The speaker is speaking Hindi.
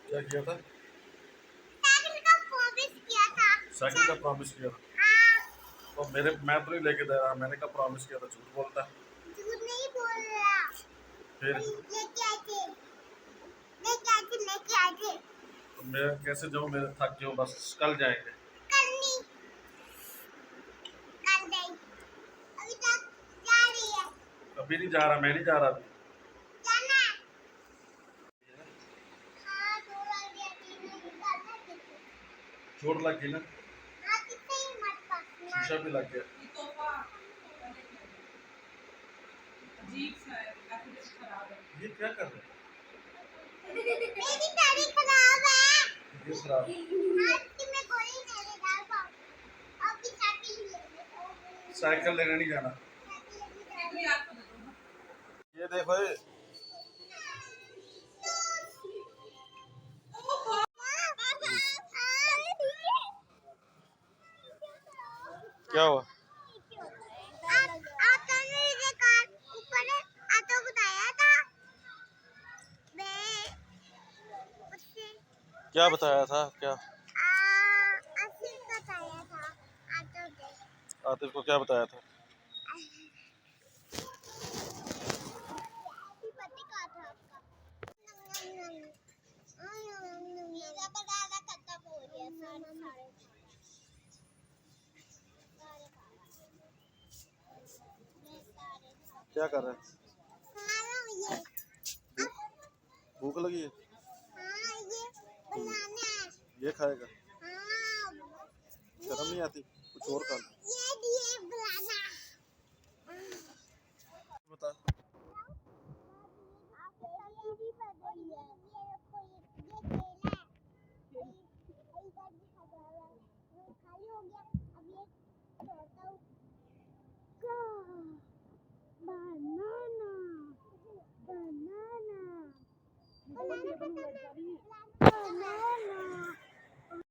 क्या किया था? साइकिल का प्रॉमिस किया था। साइकिल का प्रॉमिस किया था। हाँ। तो मैं तो नहीं लेके दे रहा, मैंने कहा प्रॉमिस किया था, झूठ बोलता है। झूठ नहीं बोल रहा। फिर लेके आए थे, लेके आए थे, लेके आए थे। तो मैं कैसे जाऊँ, मैं थक गया हूँ, बस कल जाएंगे। कल नहीं, कल नहीं, अभी तक जा रही है। अभी नहीं जा रहा, मैं नहीं जा रहा अभी। जाना है। हाँ, थोड़ा गया थी, नहीं जाना है किसी। चोट लग गई ना? हाँ, किसी ही मत पकड़ना। शीशा भी लग गया। अजीब सा है, काफी कुछ खराब है। ये क्या कर रहे मेरी गाड़ी खराब है। हैं? ये खराब। हाँ, कि मैं गोली नहीं डाल पाऊँ। अभी साइकिल लेने साइकिल लेने नहीं जाना। कितनी आपको दे दूँ? ये देखो ये। क्या हुआ? आपने मुझे कार ऊपर ऑटो बताया था। मैं उससे क्या बताया था क्या? आसिफ बताया था ऑटो के। आतिफ को क्या बताया था? पति कहाँ था आपका? मेरा बड़ा कच्चा हो गया साढ़े क्या कर रहे हैं? खा रहा हूँ ये। भूख लगी है? हाँ, ये बनाना है। ये खाएगा? हाँ, शर्म नहीं आती? कुछ और खा लो। ये बनाना। बता। आपकी तस्वीर ही बदली है।